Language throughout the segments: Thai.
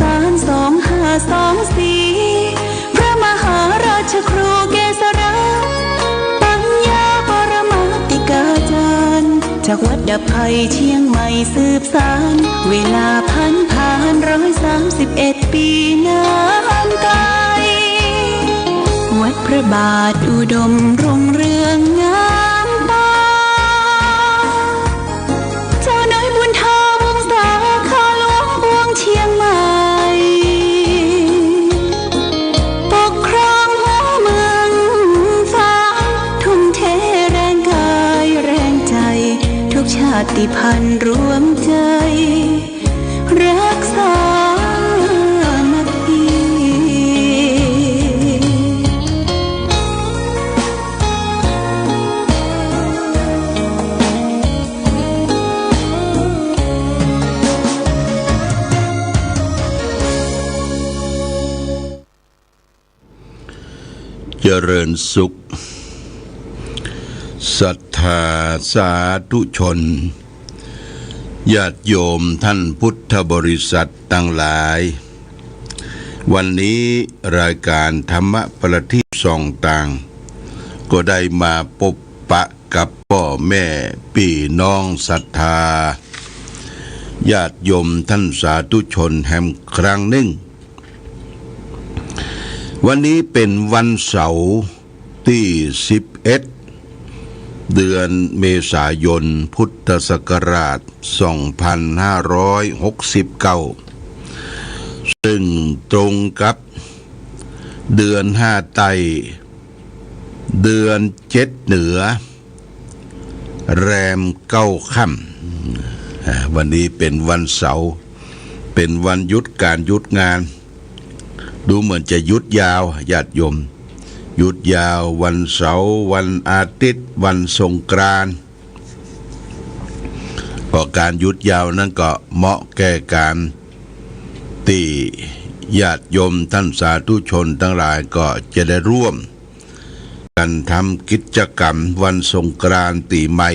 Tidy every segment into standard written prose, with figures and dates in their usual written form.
2524พระมหาราชครูเกษราปัญญาปรมาติกาจารย์จากวัดดับภัยเชียงใหม่สืบสานเวลาผ่าน131 ปีนานไกลวัดพระบาทอุดมรุ่งเรืองงามตาเจ้าน้อยบุญทาวงศาข้าหลวงบวงเชียงใหม่ปกครองหัวเมืองฟ้าทุ่มเทแรงกายแรงใจทุกชาติพันธุ์รวมใจรักษาเจริญสุขศรัทธาสาธุชนญาติโยมท่านพุทธบริษัททั้งหลายวันนี้รายการธรรมประทีปส่องต่างก็ได้มาพบปะกับพ่อแม่พี่น้องศรัทธาญาติโยมท่านสาธุชนแห่งครั้งหนึ่งวันนี้เป็นวันเสาร์ที่11เดือนเมษายนพุทธศักราช2569ซึ่งตรงกับเดือน5ไต่เดือน7เหนือแรม9ค่ำวันนี้เป็นวันเสาร์เป็นวันหยุดการหยุดงานดูเหมือนจะหยุดยาวญาติโยมหยุดยาววันเสาร์วันอาทิตย์วันสงกรานต์พอการหยุดยาวนั้นก็เหมาะแก่การที่ญาติโยมท่านสาธุชนทั้งหลายก็จะได้ร่วมกันทำกิจกรรมวันสงกรานต์ปีใหม่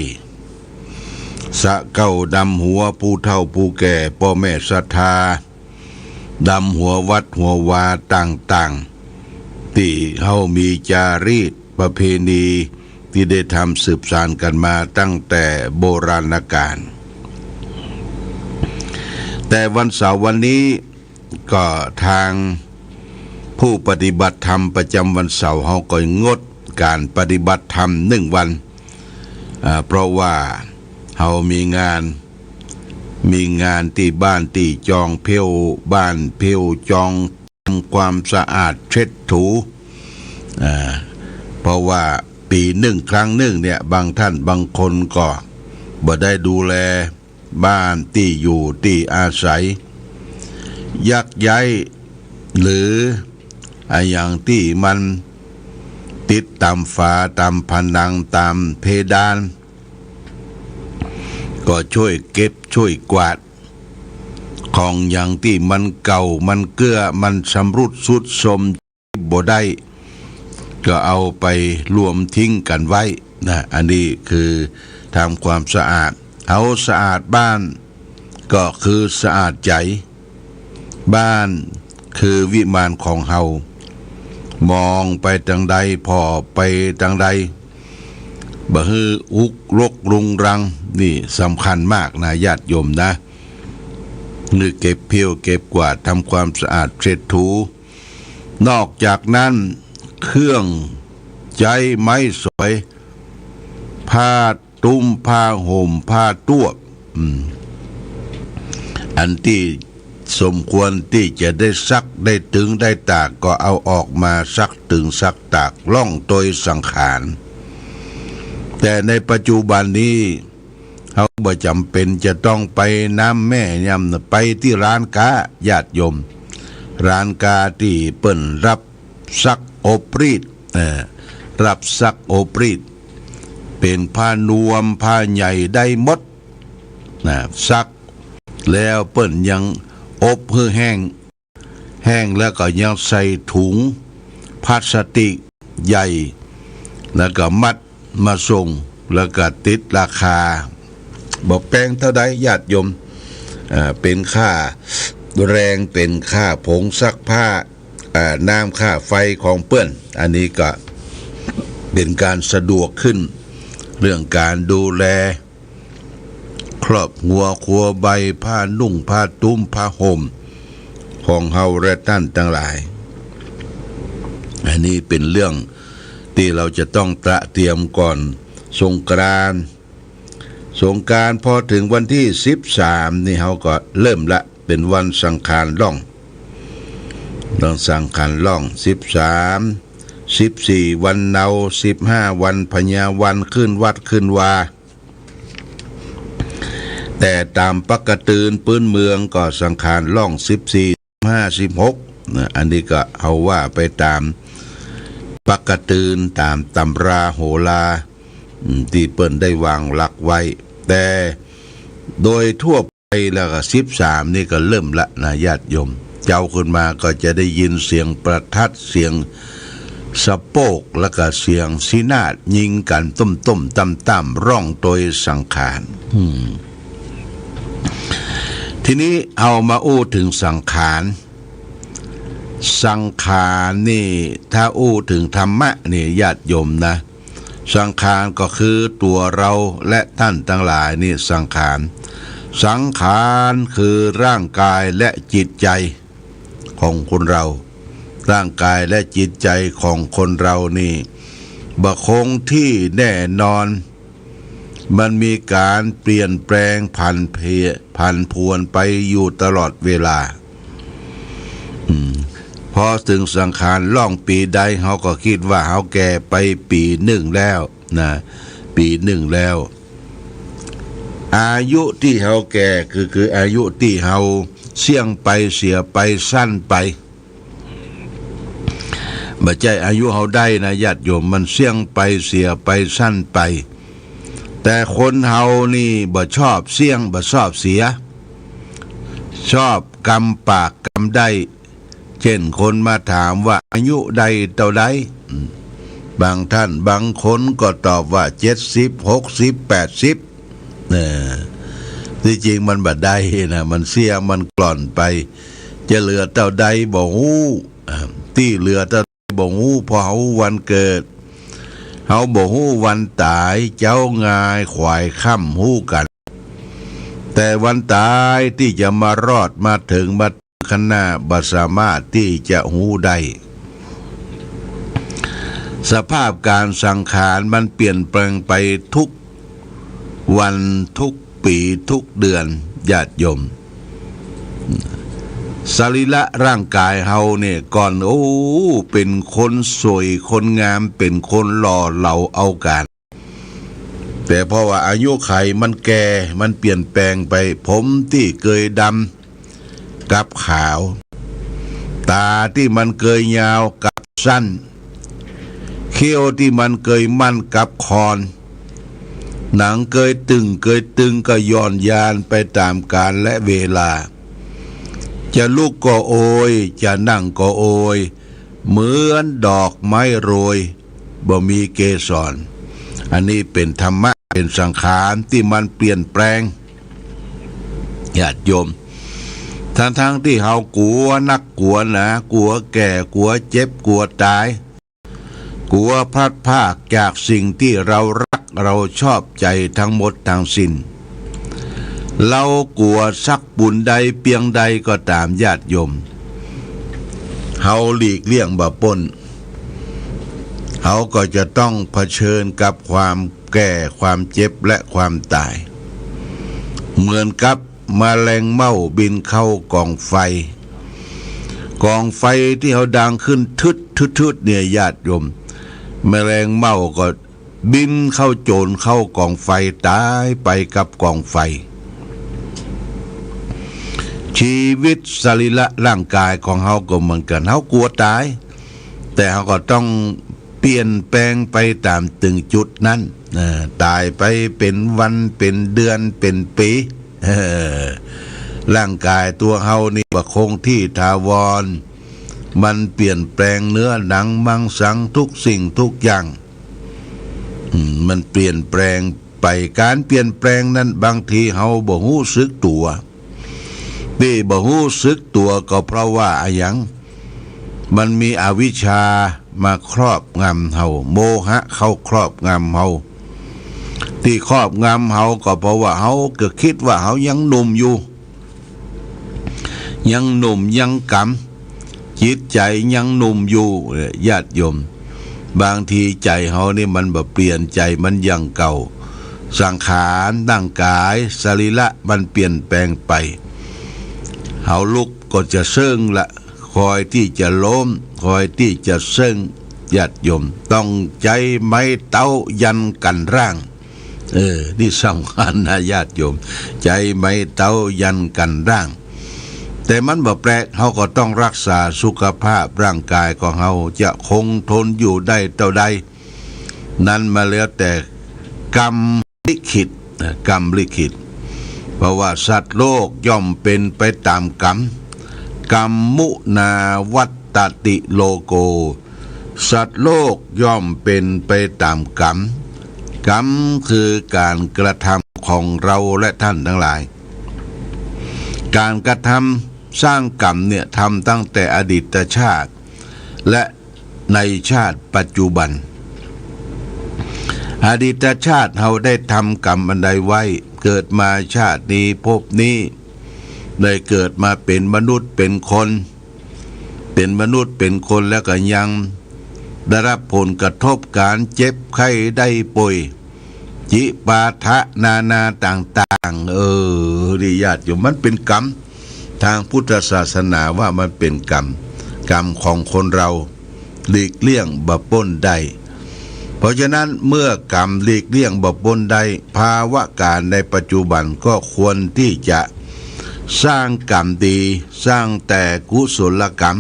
สะเก้าดำหัวผู้เฒ่าผู้แก่พ่อแม่ศรัทธาดำหัววัดหัววาต่างๆที่เฮามีจารีตประเพณีที่ได้ทำสืบสานกันมาตั้งแต่โบราณกาลแต่วันเสาร์วันนี้ก็ทางผู้ปฏิบัติธรรมประจำวันเสาร์เฮาก็งดการปฏิบัติธรรม1 วันเพราะว่าเฮามีงานที่บ้านที่จองเพียวบ้านเพียวจองทำความสะอาดเช็ดถูเพราะว่าปี1 ครั้งเนี่ยบางท่านบางคนก็บ่ได้ดูแลบ้านที่อยู่ที่อาศัยยักย้ายหรืออย่างที่มันติดตามฝาตามผนังตามเพดานก็ช่วยเก็บช่วยกวาดของอย่างที่มันเก่ามันเกื้อมันชำรุดทรุดโทรมบ่ได้ก็เอาไปรวมทิ้งกันไว้นะอันนี้คือทำความสะอาดเอาสะอาดบ้านก็คือสะอาดใจบ้านคือวิมานของเฮามองไปทางใดพอไปทางใดบ่ฮืออุกรกรุงรังนี่สำคัญมากนะญาติโยมนะนึกเก็บเพียวเก็บกวาดทำความสะอาดเช็ดถูนอกจากนั้นเครื่องใจไม้สวยผ้าตุ้มผ้าห่มผ้าตั้วอันที่สมควรที่จะได้ซักได้ถึงได้ตากก็เอาออกมาซักถึงซักตากล่องโดยสังขารแต่ในปัจจุบันนี้เขาบ่จำเป็นจะต้องไปน้ำแม่ยำไปที่ร้านค้าญาติโยมร้านค้าที่เปิ้นรับซักอบรีดรับซักอบรีดเป็นผ้านวมผ้าใหญ่ได้หมดซักแล้วเปิ้นยังอบเพื่อแห้งแล้วก็ยังใส่ถุงพลาสติกใหญ่แล้วก็มัดมาส่งแล้วก็ติดราคาบอกแพงเท่าใดญาติโยมเป็นค่า แรงเป็นค่าผงซักผ้าน้ำค่าไฟของเปื้อนอันนี้ก็เป็นการสะดวกขึ้นเรื่องการดูแลครอบหัวครัวใบผ้านุ่งผ้าตุ้มผ้าห่มของเฮาและท่านทั้งหลายอันนี้เป็นเรื่องที่เราจะต้องเตรียมก่อนสงกรานต์พอถึงวันที่13นี่เฮาก็เริ่มละเป็นวันสังขารล่องสังขารล่อง13 14วันเนา15วันพญาวันขึ้นวัดขึ้นวาแต่ตามปกติปื้นเมืองก็สังขารล่อง14 15 16อันนี้ก็เอาว่าไปตามปกติตามตำราโหราที่เปิ้นได้วางหลักไว้แต่โดยทั่วไปแล้วก็13นี่ก็เริ่มละนะญาติโยมเจ้าขึ้นมาก็จะได้ยินเสียงประทัดเสียงสะโปกแล้วก็เสียงสีนาฏยิงกันต้มต่ำร้องโดยสังขารทีนี้เอามาอู้ถึงสังขารนี่ถ้าอู้ถึงธรรมะนี่ญาติโยมนะสังขารก็คือตัวเราและท่านทั้งหลายนี่สังขารคือร่างกายและจิตใจของคนเราร่างกายและจิตใจของคนเรานี่บ่คงที่แน่นอนมันมีการเปลี่ยนแปลงผันผวนไปอยู่ตลอดเวลาพอถึงสังขารล่องปีใดเขาก็คิดว่าเขาแก่ไปปีหนึ่งแล้วนะปีหนึ่งแล้วอายุที่เขาแก่คืออายุที่เขาเสี่ยงไปเสียไปสั้นไปบ่ใจอายุเขาได้นะญาติโยมมันเสี่ยงไปเสียไปสั้นไปแต่คนเฮานี่บ่ชอบเสี่ยงบ่ชอบเสียชอบกำปากกำได้เช่นคนมาถามว่าอายุใดเท่าใดบางท่านบางคนก็ตอบว่า70 60 80ที่จริงมันบ่ได้นะมันเสียมันกล่อนไปจะเหลือเท่าใดบ่ฮู้ที่เหลือเท่าใดบ่ฮู้พอเฮาวันเกิดเฮาบ่ฮู้วันตายเจ้างายขวายค่ำฮู้กันแต่วันตายที่จะมารอดมาถึงมาข้างหน้าบ่สามารถที่จะฮู้ได้สภาพการสังขารมันเปลี่ยนแปลงไปทุกวันทุกปีทุกเดือนญาติโยมสรีระร่างกายเฮาเนี่ยก่อนเป็นคนสวยคนงามเป็นคนหล่อเหลาเอาการแต่เพราะว่าอายุไขมันแก่มันเปลี่ยนแปลงไปผมที่เคยดำกับขาวตาที่มันเคยยาวกับสั้นเขี้ยวที่มันเคยมั่นกับคอนหนังเคยตึงก็ย้อนยานไปตามกาลและเวลาจะลุกก็โอยจะนั่งก็โอยเหมือนดอกไม้โรยบ่มีเกสรอันนี้เป็นธรรมะเป็นสังขารที่มันเปลี่ยนแปลงญาติโยมทั้งที่เฮากลัวนักกลัวนะกลัวแก่กลัวเจ็บกลัวตายกลัวพลัดพรากจากสิ่งที่เรารักเราชอบใจทั้งหมดทั้งสิ้นเรากลัวสักบุญใดเพียงใดก็ตามญาติโยมเฮาหลีกเลี่ยงบ่พ้นเฮาก็จะต้องเผชิญกับความแก่ความเจ็บและความตายเหมือนกับแมลงเม่าบินเข้ากองไฟที่เขาดังขึ้นทึดเนี่ยญาติโยมแมลงเม่าก็บินเข้าโจรเข้ากองไฟตายไปกับกองไฟชีวิตสรีระร่างกายของเฮาก็เหมือนกันเฮากลัวตายแต่เฮาก็ต้องเปลี่ยนแปลงไปตามถึงจุดนั้นตายไปเป็นวันเป็นเดือนเป็นปีร่างกายตัวเฮานี่บ่คงที่ถาวรมันเปลี่ยนแปลงเนื้อหนังมังสังทุกสิ่งทุกอย่างมันเปลี่ยนแปลงไปการเปลี่ยนแปลงนั้นบางทีเฮาบ่รู้สึกตัว ที่บ่ฮู้สึกตัวก็เพราะว่าอะหยังมันมีอวิชชามาครอบงำเฮาโมหะเข้าครอบงำเฮาที่ครอบงำเฮาก็เพราะว่าเฮาก็คิดว่าเฮายังหนุ่มอยู่ยังหนุ่มยังกำจิตใจยังหนุ่มอยู่ญาติโยมบางทีใจเฮานี่มันบ่เปลี่ยนใจมันยังเก่าสังขารร่างกายสรีระมันเปลี่ยนแปลงไปเฮาลุกก็จะเซิงละคอยที่จะล้มคอยที่จะเซิงญาติโยมต้องใจไม้เต้ายันกันร่างนี่สำคัญนะญาติโยมใจไม้เต้ายันกันร่างแต่มันบ่แปลกเฮาก็ต้องรักษาสุขภาพร่างกายของเฮาจะคงทนอยู่ได้เท่าใดนั้นมาแล้วแต่กรรมลิขิตกรรมลิขิตเพราะว่าสัตว์โลกย่อมเป็นไปตามกรรมกรรมมุนาวัตตติโลโกสัตว์โลกย่อมเป็นไปตามกรรมกรรมคือการกระทำของเราและท่านทั้งหลายการกระทำสร้างกรรมเนี่ยทำตั้งแต่อดีตชาติและในชาติปัจจุบันอดีตชาติเราได้ทำกรรมอันใดไว้เกิดมาชาตินี้ภพนี้ได้เกิดมาเป็นมนุษย์เป็นคนเป็นมนุษย์เป็นคนแล้วก็ยังได้รับผลกระทบการเจ็บไข้ได้ป่วยจิปาทะนาต่างๆดิญาติโยมมันเป็นกรรมทางพุทธศาสนาว่ามันเป็นกรรมของคนเราหลีกเลี่ยงบ่พ้นได้เพราะฉะนั้นเมื่อกรรมหลีกเลี่ยงบ่พ้นได้ภาวะการในปัจจุบันก็ควรที่จะสร้างกรรมดีสร้างแต่กุศลกรรม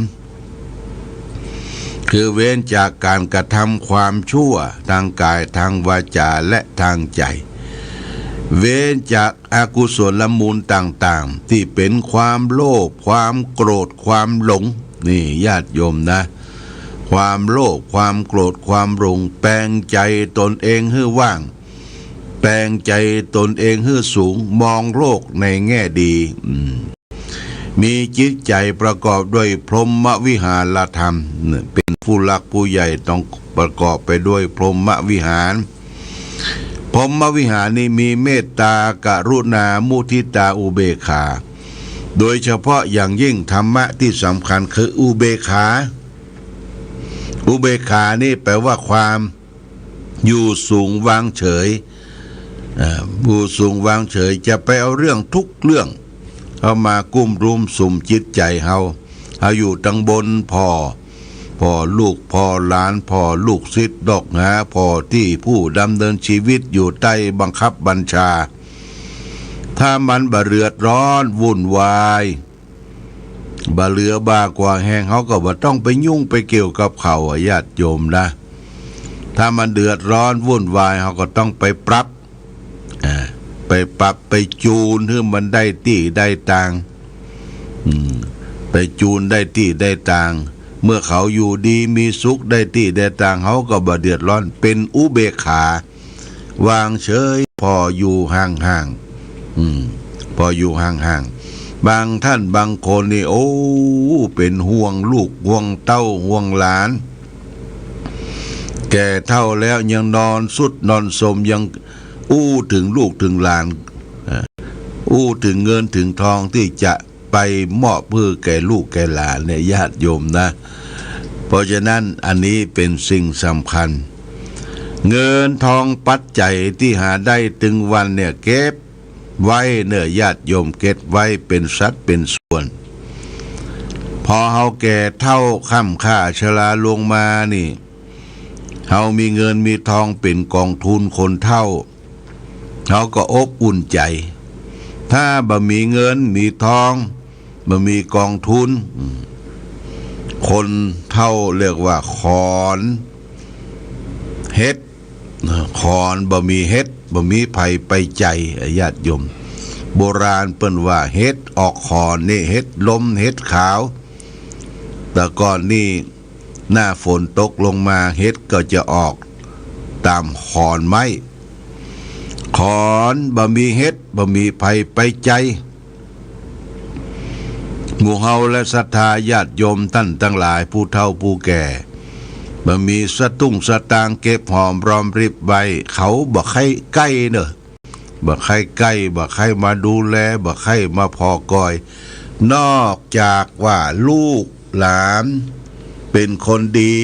คือเว้นจากการกระทำความชั่วทางกายทางวาจาและทางใจเว้นจากอกุศลมูลต่างๆที่เป็นความโลภความโกรธความหลงนี่ญาติโยมนะความโลภความโกรธความหลงแปลงใจตนเองให้ว่างแปลงใจตนเองให้สูงมองโลกในแง่ดีมีจิตใจประกอบด้วยพรหมวิหารธรรมเป็นผู้หลักผู้ใหญ่ต้องประกอบไปด้วยพรหมวิหารพรหมวิหารนี้มีเมตตากรุณามุทิตาอุเบกขาโดยเฉพาะอย่างยิ่งธรรมะที่สำคัญคืออุเบกขาอุเบกขานี่แปลว่าความอยู่สูงวางเฉยอยู่สูงวางเฉยจะไปเอาเรื่องทุกเรื่องเอามากุ้มรุมสุ่มจิตใจเฮาอยู่ตั้งบนพ่อลูกพ่อหลานพ่อลูกศิษย์ดอกหาพ่อที่ผู้ดำเนินชีวิตอยู่ใต้บังคับบัญชาถ้ามันบ่เดือดร้อนวุ่นวายบ่เหลือบากว่าแห้งเขาก็บ่ต้องไปยุ่งไปเกี่ยวกับเขาญาติโยมนะถ้ามันเดือดร้อนวุ่นวายเขาก็ต้องไปปรับไปจูนให้มันได้ที่ได้ทางไปจูนได้ที่ได้ทางเมื่อเขาอยู่ดีมีสุขได้ที่ได้ทางเขาก็บ่เดือดร้อนเป็นอุเบกขาวางเฉยพออยู่ห่างพออยู่ห่างบางท่านบางคนนี่เป็นห่วงลูกห่วงเต้าห่วงหลานแก่เท่าแล้วยังนอนสุดนอนสมยังถึงลูกถึงหลานถึงเงินถึงทองที่จะไปมอบเพื่อแก่ลูกแก่หลานเนี่ยญาติโยมนะเพราะฉะนั้นอันนี้เป็นสิ่งสำคัญเงินทองปัจจัยที่หาได้ถึงวันเนี่ยเก็บไว้เนื้อญาติโยมเก็บไว้เป็นสัดเป็นส่วนพอเฮาแก่เท่าค่ำค่าชราลงมานี่เฮามีเงินมีทองเป็นกองทุนคนเท่าเขาก็อบอุ่นใจถ้าบ่มีเงินมีทองบ่มีกองทุนคนเท่าเรียกว่าขอนเฮ็ดขอนบ่มีเฮ็ดบ่มีไผไปใจญาติโยมโบราณเปิ้นว่าเฮ็ดออกขอนนี่เฮ็ดลมเฮ็ดขาวแต่ก่อนนี่หน้าฝนตกลงมาเฮ็ดก็จะออกตามขอนไม้ขอนบ่มีเฮ็ดบ่มีไผไปใจ หมู่เฮาและศรัทธาญาติโยมท่านทั้งหลายผู้เฒ่าผู้แก่บ่มีสตุ้งสตางเก็บหอมรอมริบไว้เขาบ่ใครใกล้เนอะบ่ใครใกล้บ่ใครมาดูแลบ่ใครมาพอกอยนอกจากว่าลูกหลานเป็นคนดี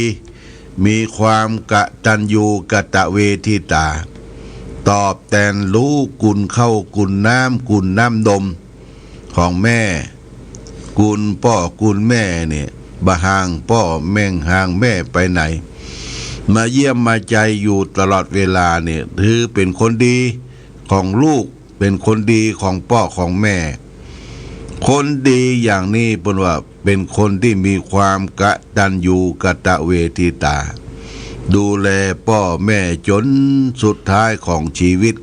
มีความกตัญญูกตเวทิตาตอบแทนรู้กุลเข้ากุลน้ำดมของแม่กุลพ่อกุลแม่เนี่ยบ่ห่างพ่อแม่งห่างแม่ไปไหนมาเยี่ยมมาใจอยู่ตลอดเวลาเนี่ยถือเป็นคนดีของลูกเป็นคนดีของพ่อของแม่คนดีอย่างนี้เป็นว่าเป็นคนที่มีความกตัญญูกตเวทิตาดูแลพ่อแม่จนสุดท้ายของชีวิต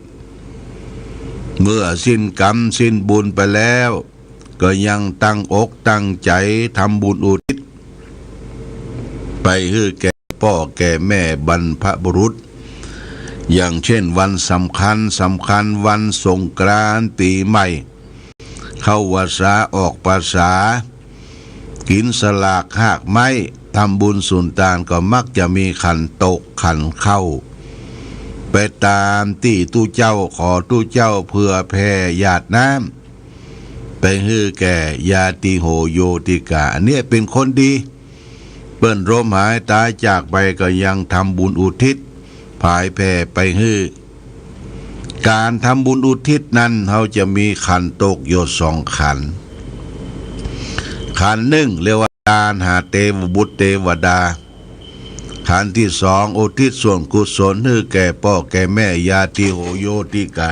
เมื่อสิ้นกรรมสิ้นบุญไปแล้วก็ยังตั้งอกตั้งใจทำบุญอุทิศไปให้แก่พ่อแก่แม่บรรพบุรุษอย่างเช่นวันสำคัญวันสงกรานต์ปีใหม่เข้าพรรษาออกพรรษากินสลากหากไม้ทำบุญสุนทานก็มักจะมีขันตกขันเข้าไปตามที่ตู้เจ้าขอตู้เจ้าเพื่อแผ่หยาดน้ำไปฮื้อแก่ญาติโหโยติกาเนี่ยเป็นคนดีเปิ้นร่มหายตายจากไปก็ยังทำบุญอุทิศผายแผ่ไปฮื้อการทำบุญอุทิศนั้นเขาจะมีขันตกโยสองขันขันหนึ่งเรียกว่าการหาเทวบุตรเทวดาขันที่สองอุทิศส่วนกุศลให้แก่พ่อแก่แม่ญาติโหโยติกา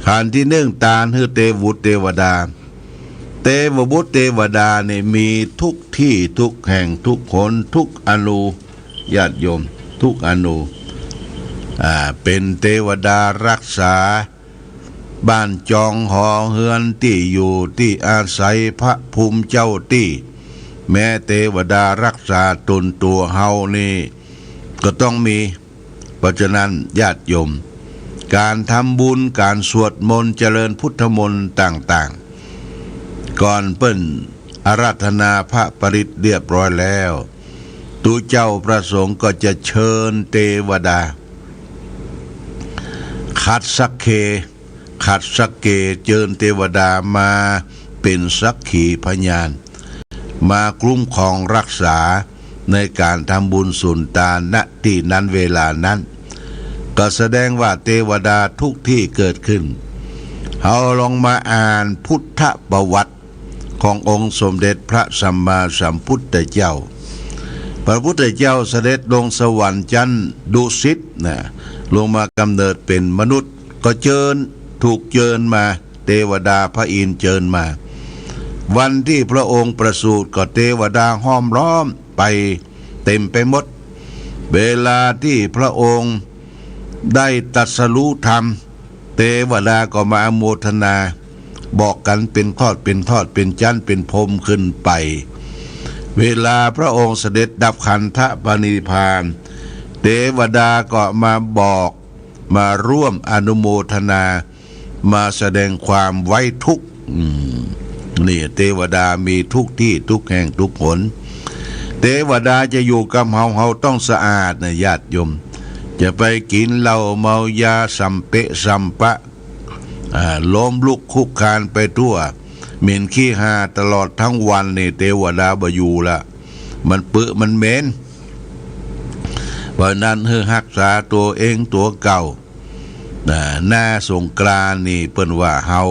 ขันที่หนึ่งตานให้เทวบุตรเทวดาเทวบุตรเทวดาเนี่ยมีทุกที่ทุกแห่งทุกคนทุกอนุญาติโยมทุกอนุเป็นเทวดารักษาบ้านจองหอเฮือนที่อยู่ที่อาศัยพระภูมิเจ้าที่แม้เทวดารักษาตนตัวเฮานี่ก็ต้องมีเพราะฉะนั้นญาติโยมการทำบุญการสวดมนต์เจริญพุทธมนต์ต่างๆก่อนเปิ้นอาราธนาพระปริตรเรียบร้อยแล้วตูเจ้าพระสงฆ์ก็จะเชิญเทวดาขัดสักเกเจิญเทวดามาเป็นสักขีพยานมาคุ้มครองรักษาในการทำบุญสุนทานณที่นั้นเวลานั้นก็แสดงว่าเทวดาทุกที่เกิดขึ้นเราลองมาอ่านพุทธประวัติขององค์สมเด็จพระสัมมาสัมพุทธเจ้าพระพุทธเจ้าเสด็จลงสวรรค์ชั้นดุสิตนะลงมากำเนิดเป็นมนุษย์ก็ถูกเชิญมาเทวดาพระอินทร์เชิญมาวันที่พระองค์ประสูติก็เทวดาห้อมล้อมไปเต็มไปหมดเวลาที่พระองค์ได้ตรัสรู้ธรรมเทวดาก็มาอนุโมทนาบอกกันเป็นทอดเป็นชั้นเป็นพรหมขึ้นไปเวลาพระองค์เสด็จดับขันธปรินิพพานเทวดาก็มาบอกมาร่วมอนุโมทนามาแสดงความไว้ทุกข์นี่เทวดามีทุกที่ทุกแห่งทุกผลเทวดาจะอยู่กับเฮาต้องสะอาดนะญาติโยมจะไปกินเหล้าเมายาสัมเปะสัมปะล้มลุกคุกคานไปทั่วเหม็นขี้หาตลอดทั้งวันนี่เทวดาบ่อยู่ละมันเปื้อมันเหม็นเพราะนั้นให้รักษาตัวเองตัวเก่าหน้าสงกรานต์นี่เปิ้นว่าเฮา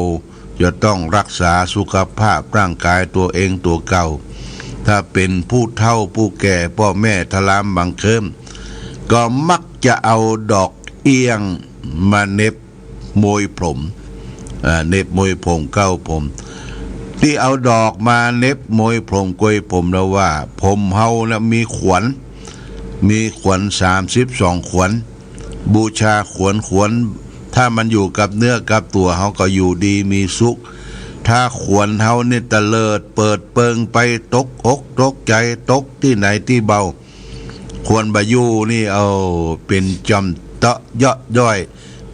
จะต้องรักษาสุขภาพร่างกายตัวเองตัวเก่าถ้าเป็นผู้เฒ่าผู้แก่พ่อแม่ทลามบังเคิมก็มักจะเอาดอกเอียงมาเน็บมวยผมเน็บมวยผมเก้าผมที่เอาดอกมาเน็บมวยผมกวยผมแล้วว่าผมเฮานะมีขวัญ32ขวัญบูชาขวัญถ้ามันอยู่กับเนื้อกับตัวเฮาก็อยู่ดีมีสุขถ้าขวัญเฮาเนี่ยตะเลิดเปิดเปิงไปตกอกตกใจตกที่ไหนที่เบาควรบายูนี่เอาเป็นจอมเตาะเยาะย่อย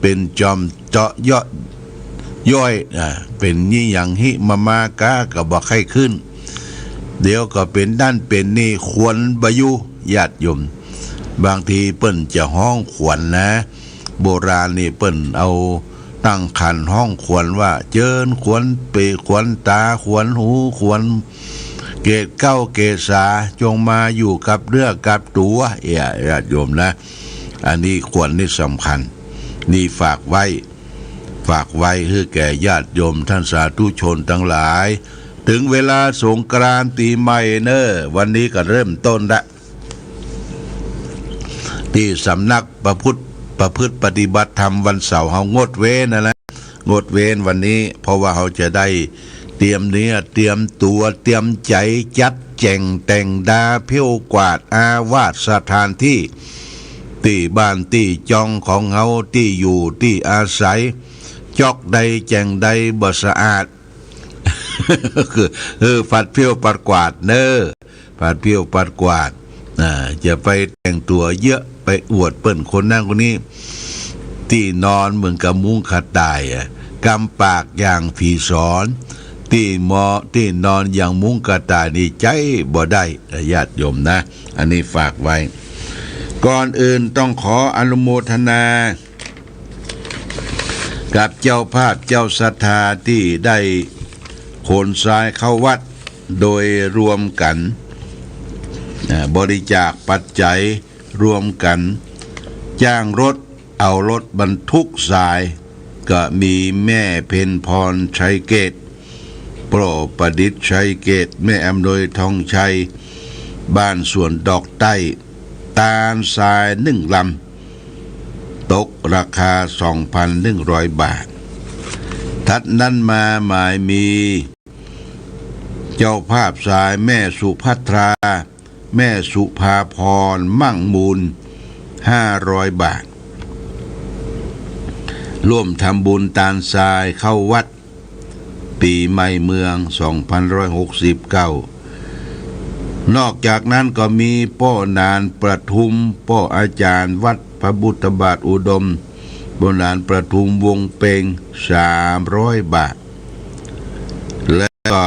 เป็นจอมเจาะเยาะ ย่อยเป็นยี่อย่างหิมากากับบ่ไข้ขึ้นเดี๋ยวก็เป็นด้านเป็นนี่ขวัญบายุญาติโยมบางทีเปิ้นจะห้องขวัญนะโบราณนี่เปิ้นเอาตั้งขันห้องขวัญว่าเจิญขวัญเปขวัญตาขวัญหูขวัญเกศเก้าเกศาจงมาอยู่กับเรือกับตัวญาติโยมนะอันนี้ขวัญนี่สำคัญนี่ฝากไว้ให้แก่ญาติโยมท่านสาธุชนทั้งหลายถึงเวลาสงกรานต์ปีใหม่เนอะวันนี้ก็เริ่มต้นละที่สำนักประพฤติปฏิบัติธรรมวันเสาร์เฮางดเว้นนะงดเว้นวันนี้เพราะว่าเขาจะได้เตรียมเนื้อเตรียมตัวเตรียมใจจัดแจงแต่งดาเพี้ยวกวาดอาวาสสถานที่บ้านที่จองของเขาที่อยู่ที่อาศัยจอกใดแจงใดบ่สะอาด คือปัดเพี้ยวปัดกวาดเนอปัดเพี้ยวปัดกวาดจะไปแต่งตัวเยอะไปอวดเปิ้นคนนั่งคนนี้ที่นอนเหมือนกับมุ้งขัดตายกำปากอย่างผีสอนที่นอนอย่างมุ้งกระต่ายนี่ใจบ่ได้ญาติโยมนะอันนี้ฝากไว้ก่อนอื่นต้องขออนุโมทนากับเจ้าภาพเจ้าศรัทธาที่ได้ขนทรายเข้าวัดโดยรวมกันบริจาคปัจจัยรวมกันจ้างรถเอารถบรรทุกทรายก็มีแม่เพ็ญพรชัยเกตโปรประดิษฐ์ชัยเกตแม่อำนวยทองชัยบ้านสวนดอกใต้ตาลทราย1 ลำตกราคา 2,100 บาททัดนั้นมาหมายมีเจ้าภาพทรายแม่สุภัทราแม่สุภาพรมั่งมูล500 บาทร่วมทำบุญตาลทรายเข้าวัดปีใหม่เมือง2569นอกจากนั้นก็มีป้อนานประทุมป้ออาจารย์วัดพระบุตรบาทอุดมป้อนานประทุมวงเปง300 บาทและก็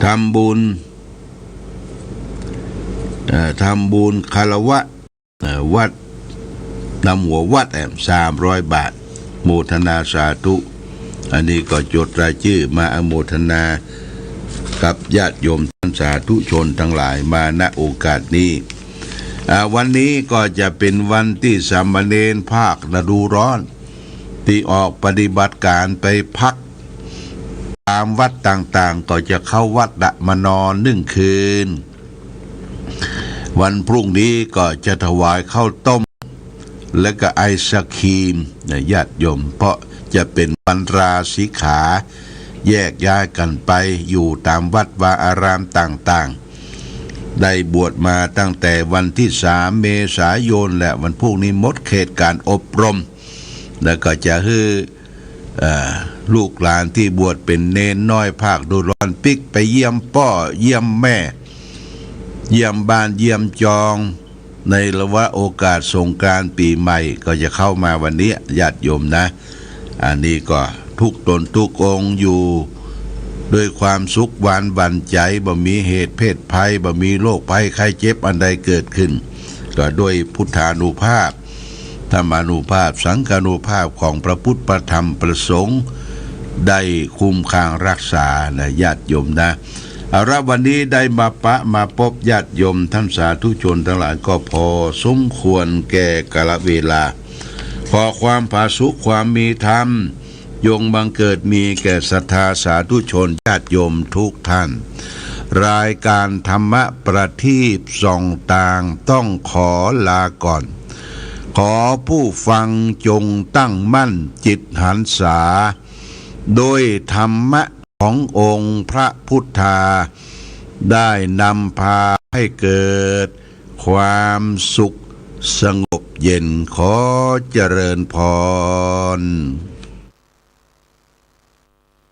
ทำบุญคารวะวัดนำหัววัด300 บาทโมทนาสาธุอันนี้ก็จดรายชื่อมาอโมทนากับญาติโยมท่านสาธุชนทั้งหลายมาณโอกาสนี้วันนี้ก็จะเป็นวันที่สามเณรภาคฤดูร้อนที่ออกปฏิบัติการไปพักตามวัดต่างๆก็จะเข้าวัดมานอน1 คืนวันพรุ่งนี้ก็จะถวายข้าวต้มและก็ไอศครีมญาติโยมเพราะจะเป็นวันราสิกขาแยกย้ายกันไปอยู่ตามวัดวาอารามต่างๆได้บวชมาตั้งแต่วันที่3 เมษายนและวันพรุ่งนี้หมดเขตการอบรมแล้วก็จะให้ลูกหลานที่บวชเป็นเนนน้อยภาคดูร้อนปิกไปเยี่ยมพ่อเยี่ยมแม่เยี่ยมบ้านเยี่ยมจองในระวะโอกาสสงกรานต์ปีใหม่ก็จะเข้ามาวันนี้ญาติโยมนะอันนี้ก็ทุกตนทุกองอยู่ด้วยความสุขหวานบั่นใจบ่มีเหตุเพศภัยบ่มีโรคภัยไข้เจ็บอันใดเกิดขึ้นก็ด้วยพุทธานุภาพธรรมานุภาพสังฆานุภาพของพระพุทธพระธรรมประสงค์ได้คุ้มครองรักษานะญาติโยมนะวันนี้ได้มาพบญาติโยมท่านสาธุชนทั้งหลายก็พอสมควรแก่กาลเวลาขอความผาสุขความมีธรรมยงบังเกิดมีแก่ศรัทธาสาธุชนญาติโยมทุกท่านรายการธรรมะประทีปส่องต่างต้องขอลาก่อนขอผู้ฟังจงตั้งมั่นจิตหันษาโดยธรรมะขององค์พระพุทธาได้นำพาให้เกิดความสุขสงบเย็นขอเจริญพร